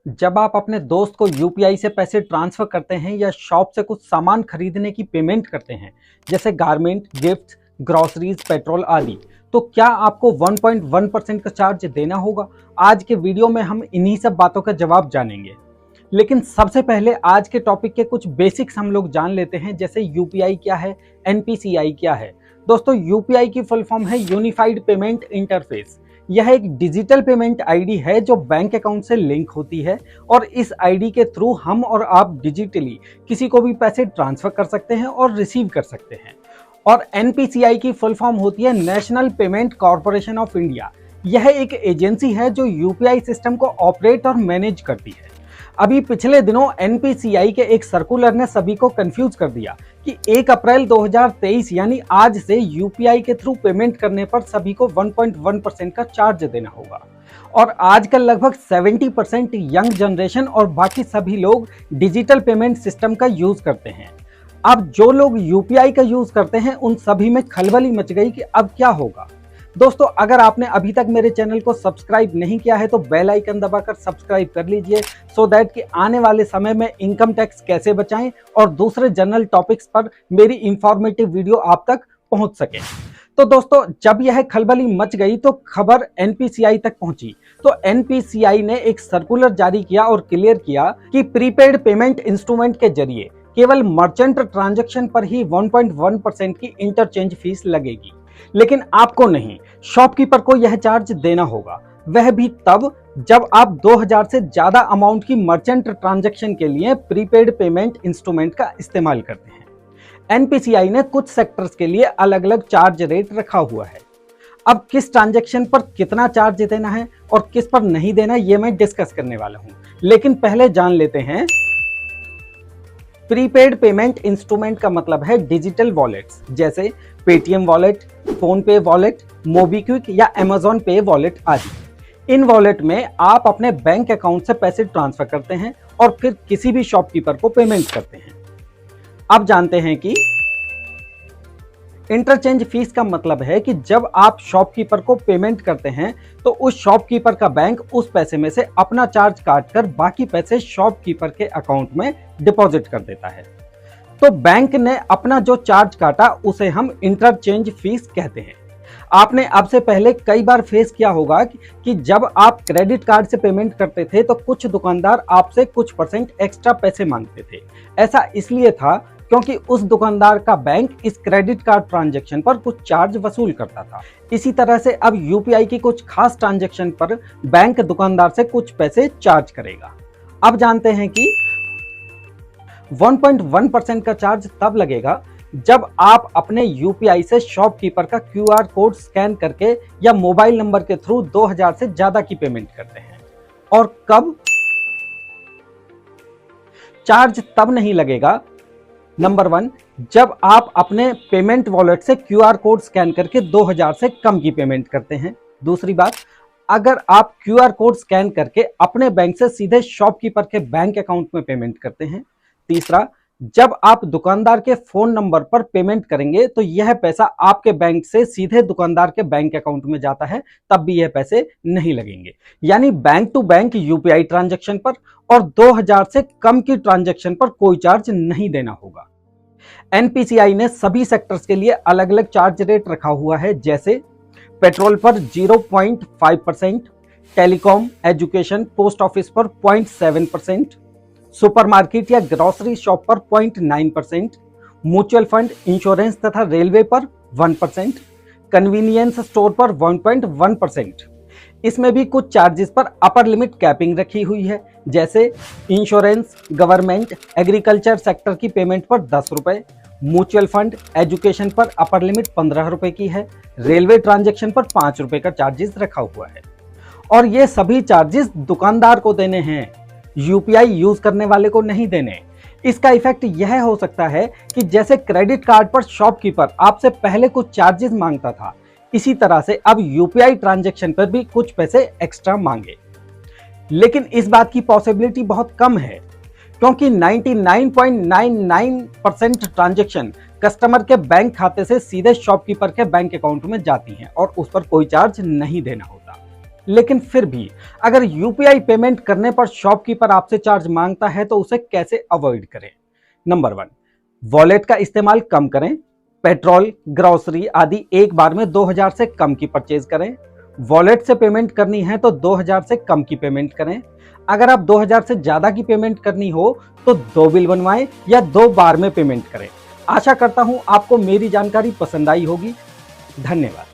जब आप अपने दोस्त को यूपीआई से पैसे ट्रांसफर करते हैं या शॉप से कुछ सामान खरीदने की पेमेंट करते हैं, जैसे गारमेंट, गिफ्ट, ग्रोसरीज, पेट्रोल आदि, तो क्या आपको 1.1% का चार्ज देना होगा? आज के वीडियो में हम इन्हीं सब बातों का जवाब जानेंगे। लेकिन सबसे पहले आज के टॉपिक के कुछ बेसिक्स हम लोग जान लेते हैं, जैसे यूपीआई क्या है, एनपीसीआई क्या है। दोस्तों, यूपीआई की फुल फॉर्म है यूनिफाइड पेमेंट इंटरफेस। यह एक डिजिटल पेमेंट आईडी है जो बैंक अकाउंट से लिंक होती है और इस आईडी के थ्रू हम और आप डिजिटली किसी को भी पैसे ट्रांसफर कर सकते हैं और रिसीव कर सकते हैं। और एनपीसीआई की फुल फॉर्म होती है national payment corporation of India. यह एक एजेंसी है जो यूपीआई सिस्टम को ऑपरेट और मैनेज करती है। अभी पिछले दिनों एनपीसीआई के एक सर्कुलर ने सभी को कंफ्यूज कर दिया कि 1 अप्रैल 2023 यानी आज से यूपीआई के थ्रू पेमेंट करने पर सभी को 1.1% का चार्ज देना होगा। और आजकल लगभग 70% यंग जनरेशन और बाकी सभी लोग डिजिटल पेमेंट सिस्टम का यूज करते हैं। अब जो लोग यूपीआई का यूज करते हैं उन सभी में खलबली मच गई कि अब क्या होगा। दोस्तों, अगर आपने अभी तक मेरे चैनल को सब्सक्राइब नहीं किया है तो बेल आइकन दबाकर सब्सक्राइब कर लीजिए, सो दैट कि आने वाले समय में इनकम टैक्स कैसे बचाएं और दूसरे जनरल टॉपिक्स पर मेरी इंफॉर्मेटिव वीडियो आप तक पहुंच सके। तो दोस्तों, जब यह खलबली मच गई तो खबर एनपीसीआई तक पहुंची। तो एनपीसीआई ने एक सर्कुलर जारी किया और क्लियर किया कि प्रीपेड पेमेंट इंस्ट्रूमेंट के जरिए केवल मर्चेंट ट्रांजैक्शन पर ही 1.1% की इंटरचेंज फीस लगेगी, लेकिन आपको नहीं, शॉपकीपर को यह चार्ज देना होगा। वह भी तब जब आप 2000 से ज्यादा अमाउंट की मर्चेंट ट्रांजैक्शन के लिए प्रीपेड पेमेंट इंस्ट्रूमेंट का इस्तेमाल करते हैं। एनपीसीआई ने कुछ सेक्टर्स के लिए अलग अलग चार्ज रेट रखा हुआ है। अब किस ट्रांजैक्शन पर कितना चार्ज देना है और किस पर नहीं देना, यह मैं डिस्कस करने वाला हूं। लेकिन पहले जान लेते हैं, प्रीपेड पेमेंट इंस्ट्रूमेंट का मतलब है डिजिटल वॉलेट्स, जैसे पेटीएम वॉलेट, फोन पे वॉलेट, मोबीक्विक या अमेजॉन पे वॉलेट आदि। इन वॉलेट में आप अपने बैंक अकाउंट से पैसे ट्रांसफर करते हैं और फिर किसी भी शॉपकीपर को पेमेंट करते हैं। अब जानते हैं कि इंटरचेंज फीस का मतलब है कि जब आप शॉपकीपर को पेमेंट करते हैं तो उस शॉपकीपर का बैंक उस पैसे में से अपना चार्ज काटकर बाकी पैसे शॉपकीपर के अकाउंट में डिपॉजिट कर देता है। तो बैंक ने अपना जो चार्ज काटा उसे हम इंटरचेंज फीस कहते हैं। आपने अब से पहले कई बार फेस किया होगा कि जब आप क्रेडिट कार्ड से पेमेंट करते थे तो कुछ दुकानदार आपसे कुछ परसेंट एक्स्ट्रा पैसे मांगते थे। ऐसा इसलिए था क्योंकि उस दुकानदार का बैंक इस क्रेडिट कार्ड ट्रांजैक्शन पर कुछ चार्ज वसूल करता था। इसी तरह से अब यूपीआई की कुछ खास ट्रांजैक्शन पर बैंक दुकानदार से कुछ पैसे चार्ज करेगा। अब जानते हैं कि 1.1% का चार्ज तब लगेगा जब आप अपने यूपीआई से शॉपकीपर का क्यूआर कोड स्कैन करके या मोबाइल नंबर के थ्रू 2000 से ज्यादा की पेमेंट करते हैं। और कब चार्ज तब नहीं लगेगा? नंबर 1, जब आप अपने पेमेंट वॉलेट से क्यूआर कोड स्कैन करके 2000 से कम की पेमेंट करते हैं। दूसरी बात, अगर आप क्यूआर कोड स्कैन करके अपने बैंक से सीधे शॉपकीपर के बैंक अकाउंट में पेमेंट करते हैं। तीसरा, जब आप दुकानदार के फोन नंबर पर पेमेंट करेंगे तो यह पैसा आपके बैंक से सीधे दुकानदार के बैंक अकाउंट में जाता है, तब भी यह पैसे नहीं लगेंगे। यानी bank to bank UPI transaction पर और 2000 से कम की ट्रांजैक्शन पर कोई चार्ज नहीं देना होगा। एनपीसीआई ने सभी सेक्टर्स के लिए अलग अलग चार्ज रेट रखा हुआ है, जैसे पेट्रोल पर 0.5%, टेलीकॉम, एजुकेशन, पोस्ट ऑफिस पर 0.7%, सुपरमार्केट या ग्रोसरी शॉप पर 0.9%, म्यूचुअल फंड, इंश्योरेंस तथा रेलवे पर 1%, कन्वीनियंस स्टोर पर 1.1%। इसमें भी कुछ चार्जेस पर अपर लिमिट कैपिंग रखी हुई है, जैसे इंश्योरेंस, गवर्नमेंट, एग्रीकल्चर सेक्टर की पेमेंट पर 10 रुपए, म्यूचुअल फंड, एजुकेशन पर अपर लिमिट 15 रुपए की है, रेलवे ट्रांजैक्शन पर 5 रुपए का चार्जेस रखा हुआ है। और ये सभी चार्जेस दुकानदार को देने हैं, यूपीआई यूज करने वाले को नहीं देने। इसका इफेक्ट यह हो सकता है कि जैसे क्रेडिट कार्ड पर शॉपकीपर आपसे पहले कुछ चार्जेस मांगता था, इसी तरह से अब यूपीआई ट्रांजैक्शन पर भी कुछ पैसे एक्स्ट्रा मांगे। लेकिन इस बात की पॉसिबिलिटी बहुत कम है, क्योंकि 99.99% ट्रांजैक्शन कस्टमर के बैंक खाते से सीधे शॉपकीपर के बैंक अकाउंट में जाती हैं और उस पर कोई चार्ज नहीं देना होता। लेकिन फिर भी अगर यूपीआई पेमेंट करने पर शॉपकीपर आपसे चार्ज मांगता है तो उसे कैसे अवॉइड करें? नंबर 1, वॉलेट का इस्तेमाल कम करें। पेट्रोल, ग्रोसरी आदि एक बार में 2000 से कम की परचेज करें। वॉलेट से पेमेंट करनी है तो 2000 से कम की पेमेंट करें। अगर आप 2000 से ज्यादा की पेमेंट करनी हो तो 2 बिल बनवाएं या 2 बार में पेमेंट करें। आशा करता हूं आपको मेरी जानकारी पसंद आई होगी। धन्यवाद।